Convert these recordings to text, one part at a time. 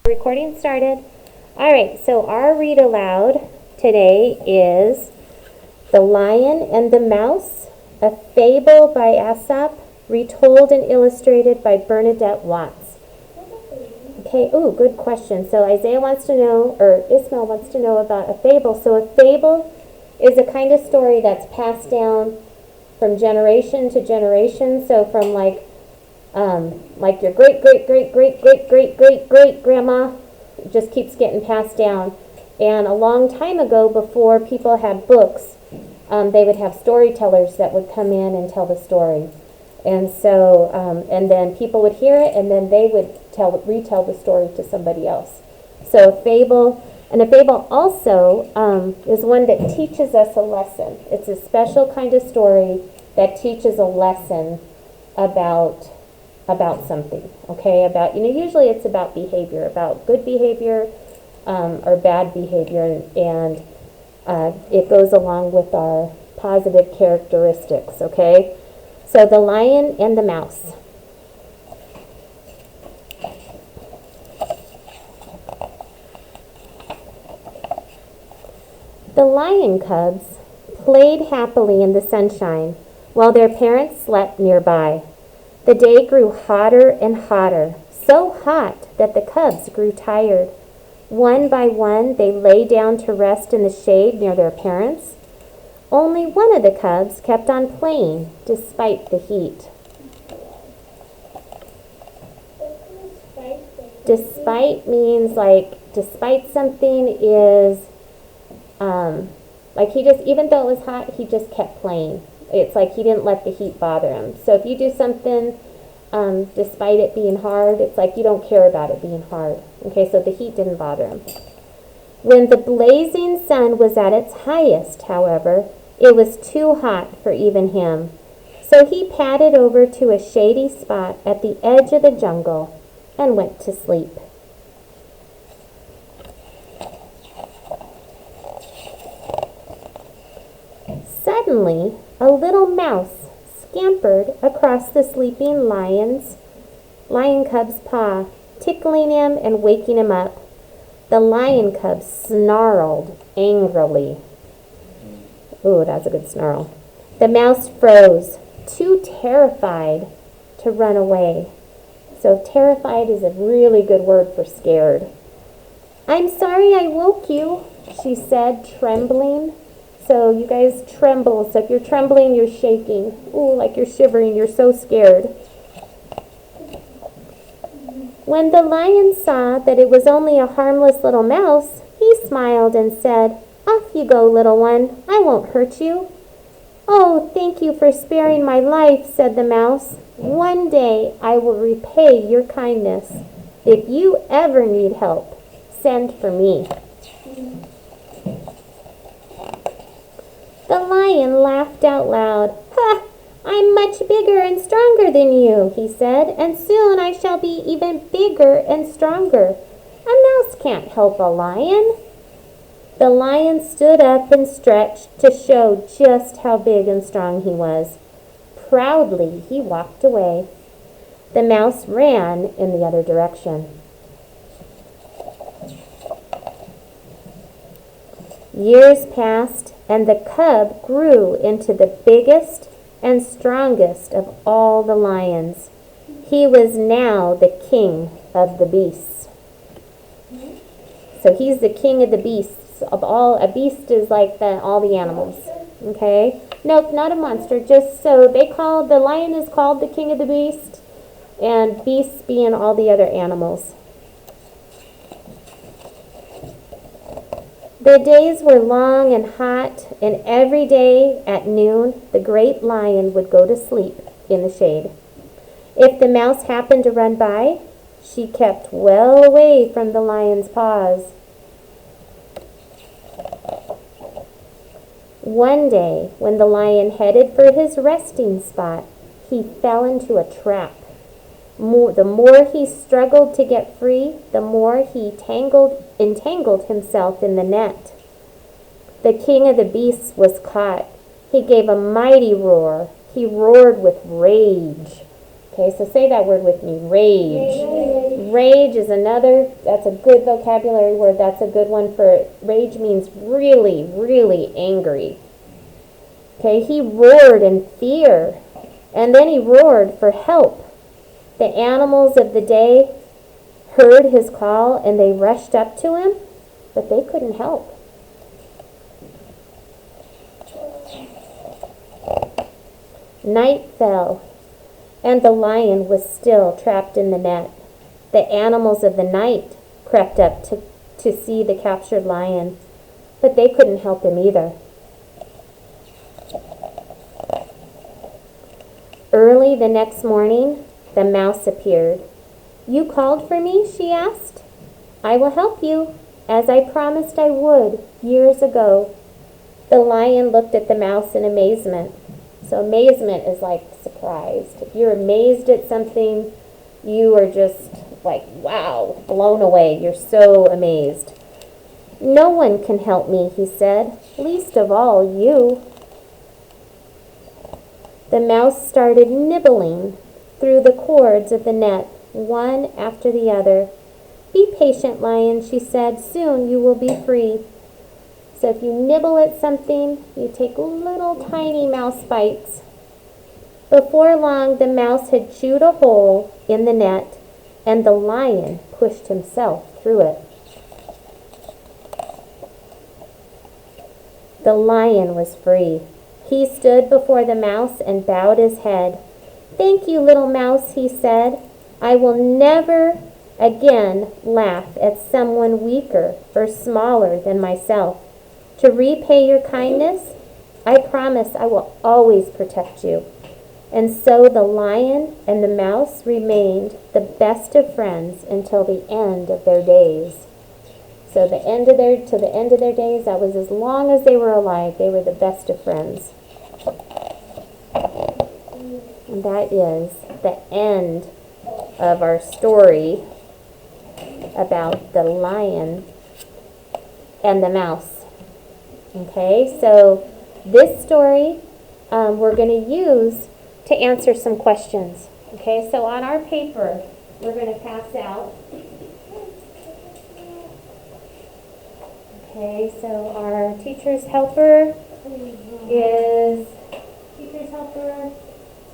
Recording started. All right, so our read aloud today is The Lion and the Mouse, a fable by Aesop, retold and illustrated by Bernadette Watts. Okay, good question. So Isaiah wants to know, or Ismail wants to know about a fable. So a fable is a kind of story that's passed down from generation to generation. So from like your great grandma just keeps getting passed down. And a long time ago, before people had books, they would have storytellers that would come in and tell the story. And so, and then people would hear it, and then they would retell the story to somebody else. So a fable also is one that teaches us a lesson. It's a special kind of story that teaches a lesson about something, okay? Usually it's about behavior, about good behavior or bad behavior, and it goes along with our positive characteristics, okay? So The Lion and the Mouse. The lion cubs played happily in the sunshine while their parents slept nearby. The day grew hotter and hotter, so hot that the cubs grew tired. One by one, they lay down to rest in the shade near their parents. Only one of the cubs kept on playing despite the heat. Despite means despite something is, even though it was hot, he just kept playing. It's like he didn't let the heat bother him. So if you do something despite it being hard, it's like you don't care about it being hard. Okay, so the heat didn't bother him. When the blazing sun was at its highest, however, it was too hot for even him. So he padded over to a shady spot at the edge of the jungle and went to sleep. Suddenly, a little mouse scampered across the sleeping lion cub's paw, tickling him and waking him up. The lion cub snarled angrily. Ooh, that's a good snarl. The mouse froze, too terrified to run away. So terrified is a really good word for scared. "I'm sorry I woke you," she said, trembling. So you guys tremble. So if you're trembling, you're shaking. Ooh, like you're shivering. You're so scared. When the lion saw that it was only a harmless little mouse, he smiled and said, "Off you go, little one. I won't hurt you." "Oh, thank you for sparing my life," said the mouse. "One day I will repay your kindness. If you ever need help, send for me." The lion laughed out loud. "Ha! I'm much bigger and stronger than you," he said, "and soon I shall be even bigger and stronger. A mouse can't help a lion." The lion stood up and stretched to show just how big and strong he was. Proudly, he walked away. The mouse ran in the other direction. Years passed, and the cub grew into the biggest and strongest of all the lions. He was now the king of the beasts. So he's the king of the beasts. A beast is like all the animals. Okay? Nope, not a monster. Just so the lion is called the king of the beast, and beasts being all the other animals. The days were long and hot, and every day at noon the great lion would go to sleep in the shade. If the mouse happened to run by, she kept well away from the lion's paws. One day, when the lion headed for his resting spot, he fell into a trap. The more he struggled to get free, the more he entangled himself in the net. The king of the beasts was caught. He gave a mighty roar. He roared with rage. Okay, so say that word with me, rage. Rage is another, that's a good vocabulary word. That's a good one for, rage means really, really angry. Okay, he roared in fear, and then he roared for help. The animals of the day heard his call, and they rushed up to him, but they couldn't help. Night fell, and the lion was still trapped in the net. The animals of the night crept up to see the captured lion, but they couldn't help him either. Early the next morning, the mouse appeared. "You called for me?" she asked. "I will help you, as I promised I would years ago." The lion looked at the mouse in amazement. So amazement is like surprised. If you're amazed at something, you are just like, wow, blown away. You're so amazed. "No one can help me," he said, "least of all you." The mouse started nibbling through the cords of the net, one after the other. "Be patient, lion," she said. "Soon you will be free." So if you nibble at something, you take little tiny mouse bites. Before long, the mouse had chewed a hole in the net, and the lion pushed himself through it. The lion was free. He stood before the mouse and bowed his head. "Thank you, little mouse," he said. "I will never again laugh at someone weaker or smaller than myself. To repay your kindness, I promise I will always protect you." And so the lion and the mouse remained the best of friends until the end of their days. So to the end of their days, that was as long as they were alive. They were the best of friends. And that is the end of our story about the lion and the mouse. Okay, so this story we're going to use to answer some questions. Okay, so on our paper, we're going to pass out. Okay, so our teacher's helper is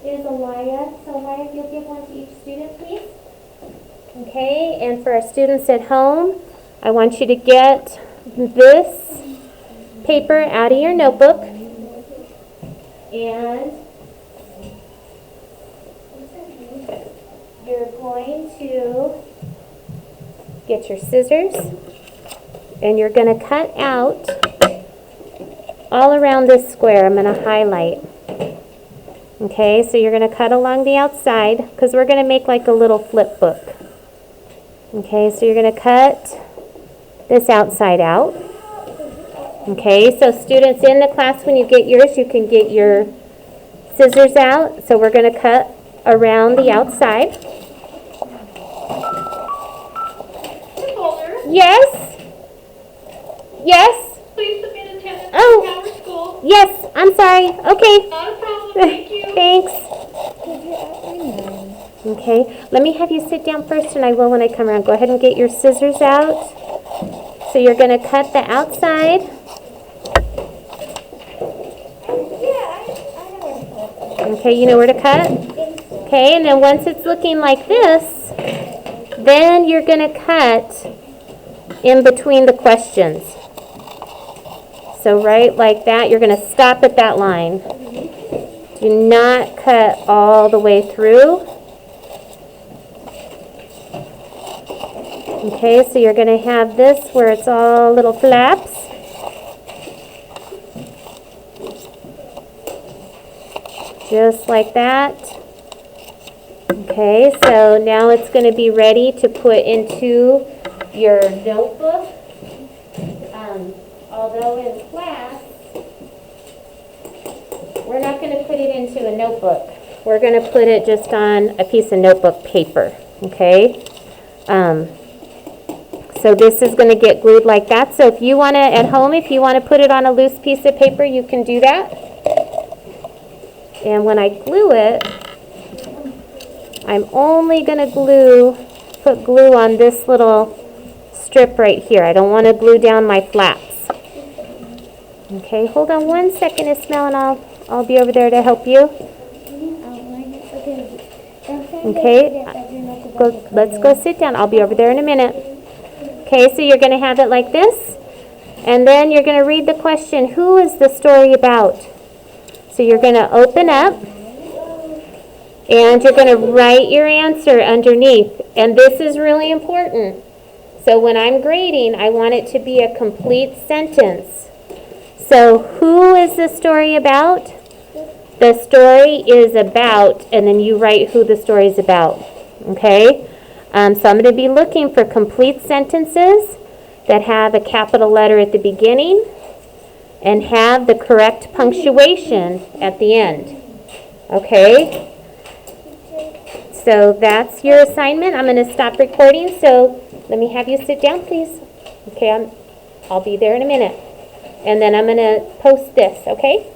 Alaya. So Alaya, if you'll give one to each student, please. Okay, and for our students at home, I want you to get this paper out of your notebook, and you're going to get your scissors, and you're going to cut out all around this square. I'm going to highlight. Okay, so you're going to cut along the outside because we're going to make like a little flip book. Okay, so you're going to cut this outside out. Okay, so students in the class, when you get yours, you can get your scissors out. So we're going to cut around the outside. Yes? Yes? Please submit attendance to Oh, Power School. yes, I'm sorry. Okay. Not a problem, thank you. Thanks. Okay, let me have you sit down first, and I will when I come around. Go ahead and get your scissors out. So you're going to cut the outside. Okay, you know where to cut? Okay, and then once it's looking like this, then you're going to cut in between the questions. So right like that, you're going to stop at that line. Do not cut all the way through. Okay, so you're going to have this where it's all little flaps. Just like that. Okay, so now it's going to be ready to put into your notebook. Although in class, we're not going to put it into a notebook. We're going to put it just on a piece of notebook paper. Okay? So this is going to get glued like that. So if you want to, at home, if you want to put it on a loose piece of paper, you can do that. And when I glue it, I'm only going to put glue on this little strip right here. I don't want to glue down my flaps. Okay, hold on 1 second, Ismail, and I'll be over there to help you. Okay, let's go sit down. I'll be over there in a minute. Okay, so you're going to have it like this, and then you're going to read the question, who is the story about? So you're going to open up, and you're going to write your answer underneath. And this is really important. So when I'm grading, I want it to be a complete sentence. So who is the story about? The story is about, and then you write who the story is about. Okay? So I'm going to be looking for complete sentences that have a capital letter at the beginning and have the correct punctuation at the end. Okay? So that's your assignment. I'm going to stop recording, so let me have you sit down, please. Okay, I'll be there in a minute. And then I'm going to post this, okay?